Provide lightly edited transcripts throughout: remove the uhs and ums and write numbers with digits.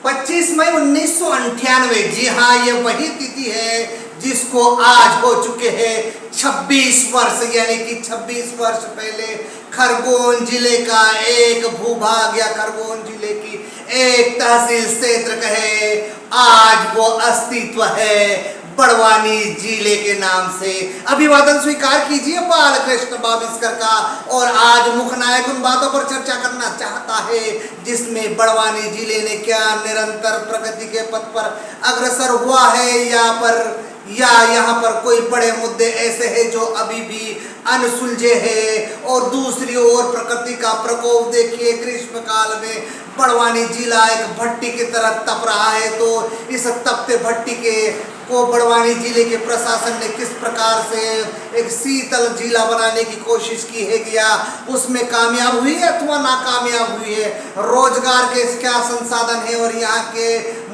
25 मई 1998। जी हाँ, ये वही तिथि है जिसको आज हो चुके हैं 26 वर्ष, यानी कि 26 वर्ष पहले खरगोन जिले का एक भूभाग या खरगोन जिले की एक तहसील क्षेत्र कहे, आज वो अस्तित्व है बड़वानी जिले के नाम से। अभिवादन स्वीकार कीजिए बालकृष्ण बाबिस्कर का। और आज मुख्य नायक उन बातों पर चर्चा करना चाहता है जिसमें बड़वानी जिले ने क्या निरंतर प्रगति के पथ पर अग्रसर हुआ है या यहाँ पर कोई बड़े मुद्दे ऐसे हैं जो अभी भी अनसुलझे हैं। और दूसरी ओर प्रकृति का प्रकोप देखिए, ग्रीष्म काल में बड़वानी जिला एक भट्टी की तरह तप रहा है। तो इस तपते भट्टी को बड़वानी जिले के प्रशासन ने किस प्रकार से एक शीतल जिला बनाने की कोशिश की है, या उसमें कामयाब हुई है अथवा नाकामयाब हुई है, रोजगार के क्या संसाधन है और यहाँ के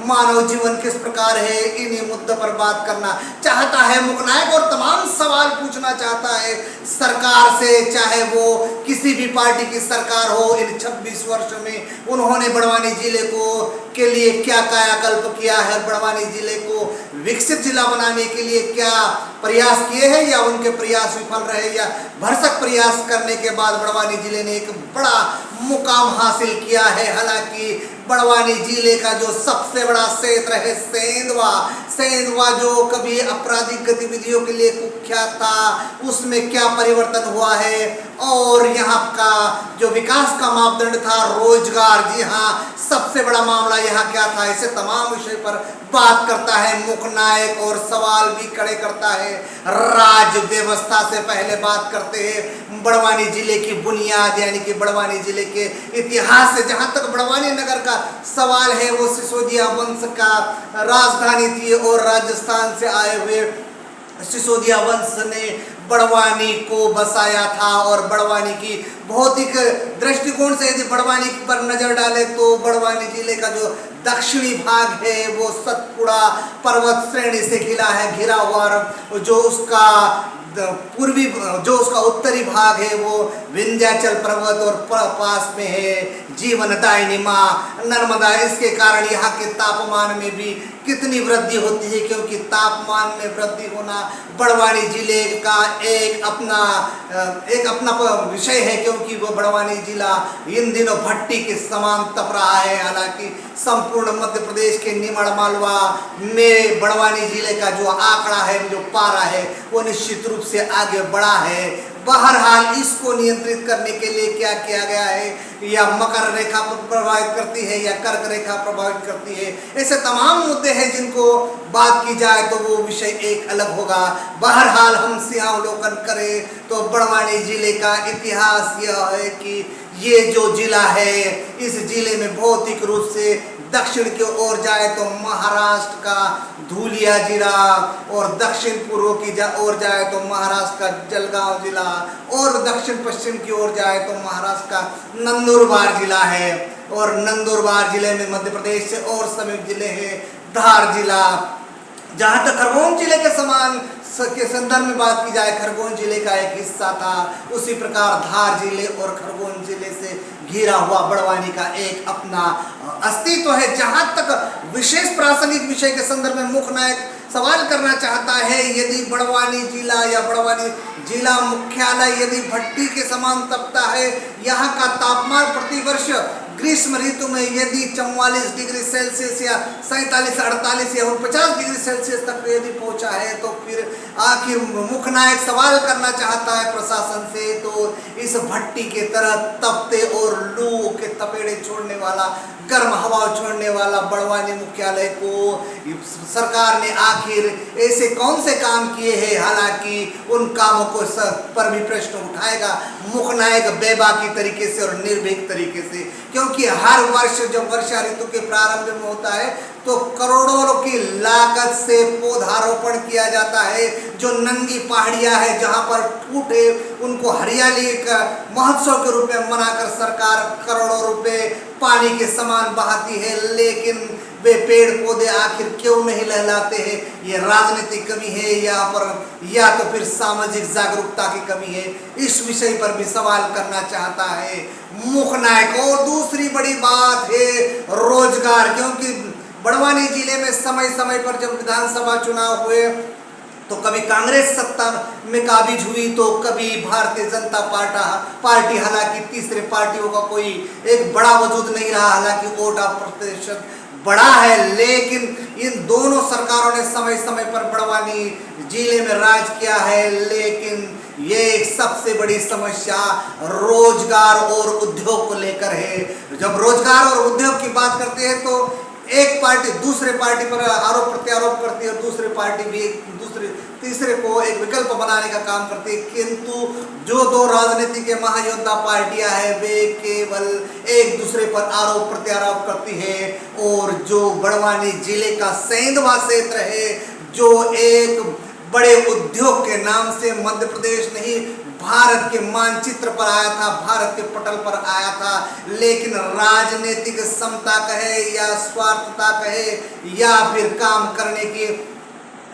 मानव जीवन किस प्रकार है, इन्हीं मुद्दों पर बात करना चाहता है मुख्य नायक। और तमाम सवाल पूछना चाहता है सरकार से, चाहे वो किसी भी पार्टी की सरकार हो। इन 26 वर्षों में उन्होंने बड़वानी जिले के लिए क्या कायाकल्प किया है, बड़वानी जिले को विकसित जिला बनाने के लिए क्या प्रयास किए हैं, या उनके प्रयास विफल रहे, या भरसक प्रयास करने के बाद बड़वानी जिले ने एक बड़ा मुकाम हासिल किया है। हालांकि बड़वानी जिले का जो सबसे बड़ा क्षेत्र है सेंधवा जो कभी आपराधिक गतिविधियों के लिए कुख्यात था, उसमें क्या परिवर्तन हुआ है, और यहाँ का जो विकास का मापदंड था रोजगार, जी हाँ सबसे बड़ा मामला यहाँ क्या था, ऐसे तमाम विषय पर बात करता है मुख्य नायक। और सवाल भी खड़े करता है राज्य व्यवस्था से। पहले बात करते हैं बड़वानी जिले की बुनियाद, यानी कि बड़वानी जिले के इतिहास से। जहाँ तक बड़वानी नगर का सवाल है, वो सिसोदिया वंश का राजधानी थी और राजस्थान से आए हुए सिसोदिया वंश ने बड़वानी को बसाया था। और बड़वानी की भौतिक दृष्टिकोण से यदि बड़वानी पर नजर डाले तो बड़वानी जिले का जो दक्षिणी भाग है वो सतपुड़ा पर्वत श्रेणी से घिरा हुआ, जो उसका उत्तरी भाग है वो विंध्याचल पर्वत और पास में है जीवनदायिनी माँ नर्मदा। इसके कारण यहाँ के तापमान में भी कितनी वृद्धि होती है, क्योंकि तापमान में वृद्धि होना बड़वानी जिले का एक अपना विषय है, क्योंकि वो बड़वानी जिला इन दिनों भट्टी के समान तप रहा है। हालांकि संपूर्ण मध्य प्रदेश के निमाड़ मालवा में बड़वानी जिले का जो आंकड़ा है, जो पारा है, वो निश्चित रूप से आगे बढ़ा है। बहरहाल इसको नियंत्रित करने के लिए क्या किया गया है, या मकर रेखा प्रभावित करती है या कर्क रेखा प्रभावित करती है, ऐसे तमाम मुद्दे हैं जिनको बात की जाए तो वो विषय एक अलग होगा। बहरहाल हम सिंहावलोकन करें तो बड़वानी जिले का इतिहास यह है कि ये जो जिला है, इस जिले में भौतिक रूप से दक्षिण की ओर जाए तो महाराष्ट्र का धुलिया जिला, और दक्षिण पूर्व की ओर जाए तो महाराष्ट्र का जलगांव जिला, और दक्षिण पश्चिम की ओर जाए तो महाराष्ट्र का नंदुरबार जिला है। और नंदुरबार जिले में मध्य प्रदेश से और समीप जिले हैं धार जिला। जहाँ तक खरगोन जिले के संदर्भ में बात की जाए, खरगोन जिले का एक हिस्सा था, उसी प्रकार धार जिले और खरगोन जिले से घिरा हुआ बड़वानी का एक अपना अस्तित्व है। जहाँ तक विशेष प्रासंगिक विषय के संदर्भ में मुख्य नायक सवाल करना चाहता है, यदि बड़वानी जिला या बड़वानी जिला मुख्यालय यदि भट्टी के समान तपता है, यहाँ का तापमान प्रतिवर्ष ग्रीष्म ऋतु में यदि 44 डिग्री सेल्सियस या 47, 48 या 49 डिग्री सेल्सियस तक यदि पहुंचा है, तो फिर आखिर मुख्य नायक सवाल करना चाहता है प्रशासन से, तो इस भट्टी के तरह तपते और लू के तपेड़े छोड़ने वाला, गर्म हवा छोड़ने वाला बड़वानी मुख्यालय को सरकार ने आखिर ऐसे कौन से काम किए हैं। हालांकि उन कामों को पर भी प्रश्न उठाएगा मुख्य नायक बेबाकी तरीके से और निर्भीक तरीके से, क्योंकि हर वर्ष जब वर्षा ऋतु के प्रारंभ में होता है तो करोड़ों की लागत से पौधारोपण किया जाता है। जो नंगी पहाड़ियां है जहां पर फूट है, उनको हरियाली का महोत्सव के रूप में मनाकर सरकार करोड़ों रुपए पानी के समान बहाती है, लेकिन वे पेड़ पौधे आखिर क्यों नहीं लहलाते हैं? ये राजनीतिक कमी है या तो फिर सामाजिक जागरूकता की कमी है। इस विषय पर भी सवाल करना चाहता है मुख्य नायक। और दूसरी बड़ी बात है रोजगार रोजगार, क्योंकि बड़वानी जिले में समय समय पर जब विधानसभा चुनाव हुए तो कभी कांग्रेस सत्ता में काबिज हुई तो कभी भारतीय जनता पार्टी, हालांकि तीसरे पार्टियों का कोई एक बड़ा वजूद नहीं रहा, हालांकि वोट प्रतिशत बड़ा है, लेकिन इन दोनों सरकारों ने समय समय पर बड़वानी जिले में राज किया है। लेकिन ये एक सबसे बड़ी समस्या रोजगार और उद्योग को लेकर है। जब रोजगार और उद्योग की बात करते हैं तो एक पार्टी दूसरे पार्टी पर आरोप प्रत्यारोप करती है और दूसरी पार्टी भी तीसरे को एक विकल्प बनाने का काम करती है, किंतु जो दो राजनीति के महायोद्धा पार्टियां हैं वे केवल एक दूसरे पर आरोप प्रत्यारोप करती है। और जो बड़वानी जिले का सेंधवा क्षेत्र है, जो एक बड़े उद्योग के नाम से मध्य प्रदेश नहीं भारत के मानचित्र पर आया था, भारत के पटल पर आया था, लेकिन राजनीतिक समता कहे या स्वार्थता कहे या फिर काम करने की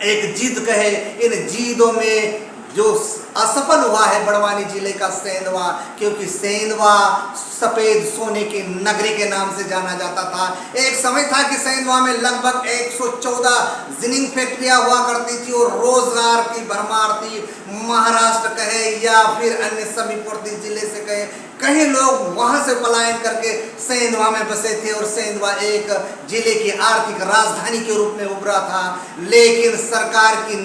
एक जिद कहे, इन जिदों में जो असफल हुआ है बड़वानी जिले का सेंधवा, क्योंकि सेंधवा सफेद सोने की नगरी के नाम से जाना जाता था। एक समय था कि सेंधवा में लगभग 114 जिनिंग फैक्ट्रियां हुआ करती थी और रोजगार की भरमार थी। महाराष्ट्र कहे या फिर अन्य समीपवर्ती जिले से कहे, कई लोग वहां से पलायन करके सेंधवा में बसे थे और सेंधवा एक जिले की आर्थिक राजधानी के रूप में उभरा था। लेकिन सरकार की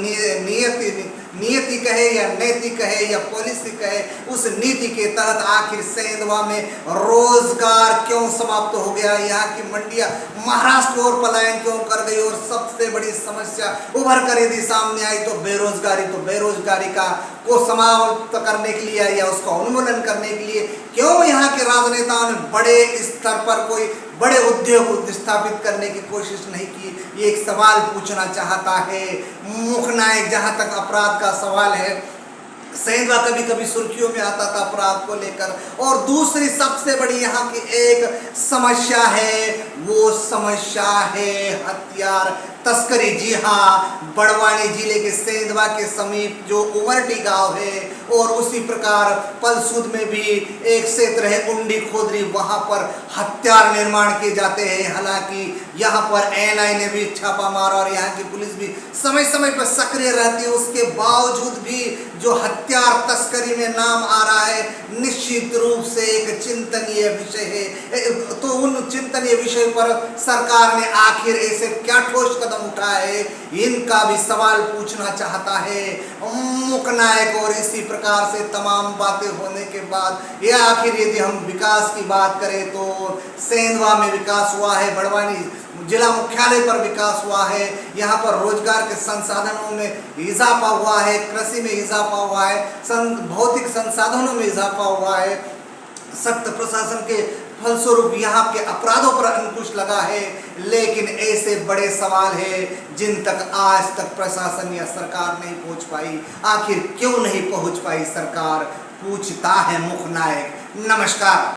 नियति कहे या नैतिक कहे या पॉलिसी कहे, उस नीति के तहत आखिर सेंधवा में रोजगार क्यों समाप्त हो गया, यहाँ की मंडियां महाराष्ट्र और पलायन क्यों कर गई, और सबसे बड़ी समस्या उभर कर यदि सामने आई तो बेरोजगारी को समाप्त करने के लिए या उसका उन्मूलन करने के लिए क्यों यहाँ के राजनेताओं ने बड़े स्तर पर कोई बड़े उद्योग स्थापित करने की कोशिश नहीं की, ये एक सवाल पूछना चाहता है मुखनायक। जहाँ तक अपराध का सवाल है, सेंधवा कभी कभी सुर्खियों में आता था अपराध को लेकर। और दूसरी सबसे बड़ी यहाँ की एक समस्या है, वो समस्या है हथियार तस्करी। जी हाँ, बड़वानी जिले के सेंधवा के समीप जो उमरटी गांव है और उसी प्रकार पलसूद में भी एक क्षेत्र है उंडी खोदरी, वहां पर हथियार निर्माण किए जाते हैं। हालांकि यहाँ पर एनआई ने भी छापा मारा और यहाँ की पुलिस भी समय समय पर सक्रिय रहती है, उसके बावजूद भी जो हथियार तस्करी में नाम आ रहा है निश्चित रूप से एक चिंतनीय विषय है। तो उन चिंतनीय विषय पर सरकार ने आखिर ऐसे क्या ठोस कदम उठाए, इनका भी सवाल पूछना चाहता है मुखनायक। और इसी प्रकार से तमाम बातें होने के बाद ये आखिर यदि हम विकास की बात करें तो सेंधवा में विकास हुआ है, बड़वानी जिला मुख्यालय पर विकास हुआ है, यहाँ पर रोजगार के संसाधनों में इजाफा हुआ है, कृषि में इजाफा हुआ है, भौतिक संसाधनों में इजाफा हुआ है, सख्त प्रशासन के फलस्वरूप यहाँ के अपराधों पर अंकुश लगा है। लेकिन ऐसे बड़े सवाल हैं जिन तक आज तक प्रशासन या सरकार नहीं पहुँच पाई। आखिर क्यों नहीं पहुँच पाई सरकार, पूछता है मुखनायक। नमस्कार।